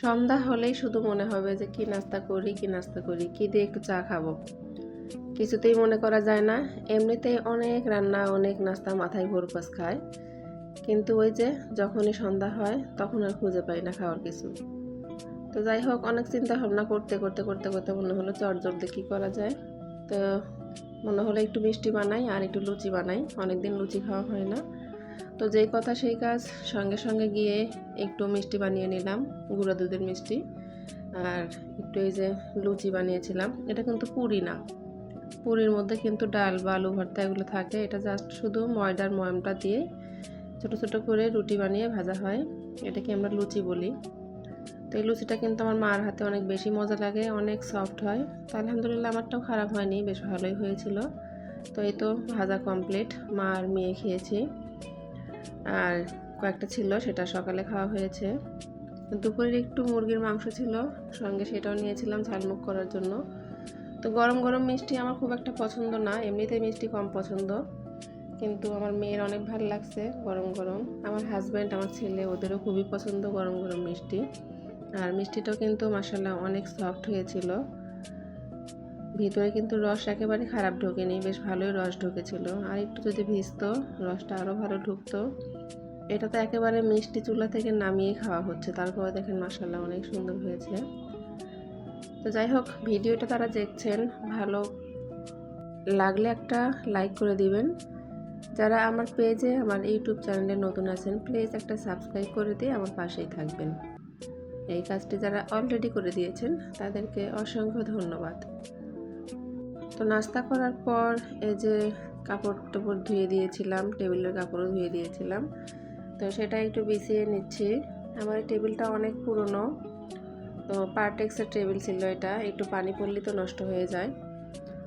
সন্ধ্যা হলেই শুধু মনে হবে যে কি নাস্তা করি কি দিয়ে একটু চা খাবো। কিছুতেই মনে করা যায় না। এমনিতেই অনেক রান্না অনেক নাস্তা মাথায় ঘুরপাস খায়, কিন্তু ওই যে যখনই সন্ধ্যা হয় তখন আর খুঁজে পাই না খাওয়ার কিছু। তো যাই হোক, অনেক চিন্তা ভাবনা করতে করতে করতে করতে মনে হলো চটজলদি দিয়ে কী করা যায়। তো মনে হলো একটু মিষ্টি বানাই আর একটু লুচি বানাই, অনেকদিন লুচি খাওয়া হয় না। তো যেই কথা সেই কাজ, সঙ্গে সঙ্গে গিয়ে একটু মিষ্টি বানিয়ে নিলাম, গুঁড়া দুধের মিষ্টি। আর একটু এই যে লুচি বানিয়েছিলাম। এটা কিন্তু পুরি না, পুরির মধ্যে কিন্তু ডাল বা আলু ভর্তা এগুলো থাকে। এটা জাস্ট শুধু ময়দার ময়ামটা দিয়ে ছোট ছোট করে রুটি বানিয়ে ভাজা হয়, এটাকে আমরা লুচি বলি। তো এই লুচিটা কিন্তু আমার মার হাতে অনেক বেশি মজা লাগে, অনেক সফট হয়। তো আলহামদুলিল্লাহ আমারটাও খারাপ হয়নি, বেশ ভালোই হয়েছিল। তো এই তো ভাজা কমপ্লিট, মা আর মেয়ে খেয়েছি, আর কয়েকটা ছিল সেটা সকালে খাওয়া হয়েছে। দুপুরের একটু মুরগির মাংস ছিল, সঙ্গে সেটাও নিয়েছিলাম ঝালমুখ করার জন্য। তো গরম গরম মিষ্টি আমার খুব একটা পছন্দ না, এমনিতে মিষ্টি কম পছন্দ, কিন্তু আমার মেয়ের অনেক ভালো লাগছে গরম গরম। আমার হাজব্যান্ড, আমার ছেলে, ওদেরও খুবই পছন্দ গরম গরম মিষ্টি। আর মিষ্টিটাও কিন্তু মাশাআল্লাহ অনেক সফট হয়েছিল, ভিতরে কিন্তু রস একেবারে খারাপ ঢোকেনি, বেশ ভালোই রস ঢুকেছিল। আর একটু যদি ভিজতো রসটা আরও ভালো ঢুকতো। এটা তো একেবারে মিষ্টি চুলা থেকে নামিয়ে খাওয়া হচ্ছে, তারপরে দেখেন মাশাআল্লাহ অনেক সুন্দর হয়েছে। তো যাই হোক, ভিডিওটা তারা দেখছেন, ভালো লাগলে একটা লাইক করে দিবেন। যারা আমার পেজে, আমার ইউটিউব চ্যানেলে নতুন আছেন, প্লিজ একটা সাবস্ক্রাইব করে দিয়ে আমার পাশেই থাকবেন। এই কাজটি যারা অলরেডি করে দিয়েছেন তাদেরকে অসংখ্য ধন্যবাদ। তো নাস্তা করার পর এই যে কাপড় টাপড় ধুয়ে দিয়েছিলাম, টেবিলের কাপড়ও ধুয়ে দিয়েছিলাম, তো সেটা একটু বিছিয়ে নিচ্ছি। আমার এই টেবিলটা অনেক পুরনো, তো পার্টেক্সের টেবিল ছিল এটা, একটু পানি পড়লে তো নষ্ট হয়ে যায়।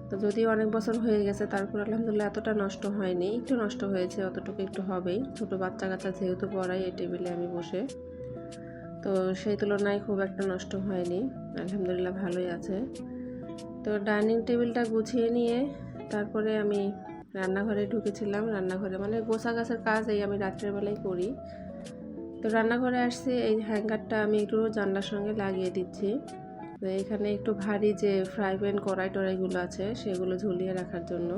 তো যদিও অনেক বছর হয়ে গেছে, তারপর আলহামদুলিল্লাহ এতটা নষ্ট হয়নি, একটু নষ্ট হয়েছে, অতটুকু একটু হবেই। ছোটো বাচ্চা কাচ্চা যেহেতু পড়াই এই টেবিলে আমি বসে, তো সেই তুলনায় খুব একটা নষ্ট হয়নি, আলহামদুলিল্লাহ ভালোই আছে। তো ডাইনিং টেবিলটা গুছিয়ে নিয়ে তারপরে আমি রান্নাঘরে ঢুকেছিলাম। রান্নাঘরে মানে গোছা গাছের কাজ এই আমি রাত্রের বেলায় করি। তো রান্নাঘরে আসছি, এই হ্যাঙ্গারটা আমি একটু জানলার সঙ্গে লাগিয়ে দিচ্ছি। তো এখানে একটু ভারী যে ফ্রাই প্যান কড়াই টড়াইগুলো আছে সেগুলো ঝুলিয়ে রাখার জন্য।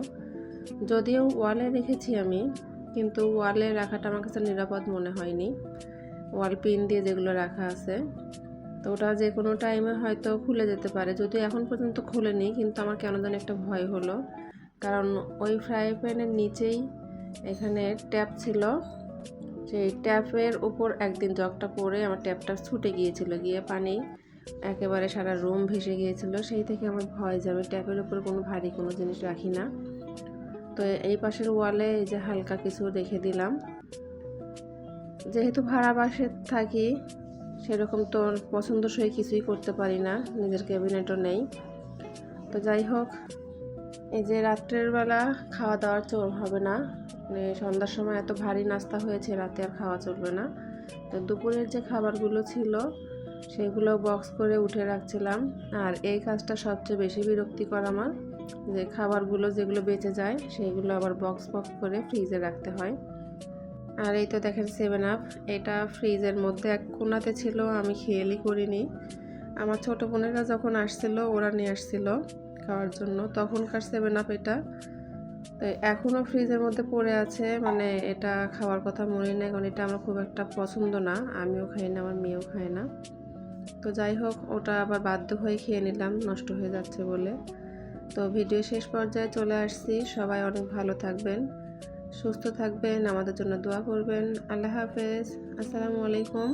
যদিও ওয়ালে রেখেছি আমি, কিন্তু ওয়ালে রাখাটা আমার কাছে নিরাপদ মনে হয়নি, ওয়াল পিন দিয়ে যেগুলো রাখা আছে। তো ওটা যে কোনো টাইমে হয়তো খুলে যেতে পারে, যদিও এখন পর্যন্ত খুলেনি, কিন্তু আমার কেন যেন একটা ভয় হলো। কারণ ওই ফ্রাই প্যানের নিচেই এখানে ট্যাপ ছিল, সেই ট্যাপের উপর একদিন জগটা পড়ে আমার ট্যাপটা ছুটে গিয়েছিল, গিয়ে পানি একেবারে সারা রুম ভেসে গিয়েছিল। সেই থেকে আমার ভয় যে আমি ট্যাপের উপর কোনো ভারী কোনো জিনিস রাখি না। তো এই পাশের ওয়ালে এই যে হালকা কিছু রেখে দিলাম, যেহেতু ভাড়া বাসে থাকি সেরকম তো পছন্দসই কিছুই করতে পারি না, নিজের ক্যাবিনেটও নেই। তো যাই হোক, এই যে রাত্রের বেলা খাওয়া দাওয়ার চল হবে না, মানে সন্ধ্যার সময় এত ভারী নাস্তা হয়েছে, রাতে আর খাওয়া চলবে না। তো দুপুরের যে খাবারগুলো ছিল সেগুলো বক্স করে উঠে রাখছিলাম। আর এই কাজটা সবচেয়ে বেশি বিরক্তিকর আমার, যে খাবারগুলো যেগুলো বেঁচে যায় সেইগুলো আবার বক্স বক্স করে ফ্রিজে রাখতে হয়। আর এই তো দেখেন 7 আপ, এটা ফ্রিজের মধ্যে এক কোণাতে ছিল, আমি খেয়ালই করিনি। আমার ছোটো বোনেরা যখন আসছিল ওরা নিয়ে আসছিল খাওয়ার জন্য, তখনকার 7 আপ এটা। তো এখনও ফ্রিজের মধ্যে পড়ে আছে, মানে এটা খাওয়ার কথা মনে নেই, কারণ এটা আমার খুব একটা পছন্দ না, আমিও খাই না, আমার মেয়েও খায় না। তো যাই হোক, ওটা আবার বাধ্য হয়ে খেয়ে নিলাম নষ্ট হয়ে যাচ্ছে বলে। তো ভিডিও শেষ পর্যায়ে চলে আসছি, সবাই অনেক ভালো থাকবেন, সুস্থ থাকবেন, আমাদের জন্য দোয়া করবেন। আল্লাহ হাফেজ, আসসালামু আলাইকুম।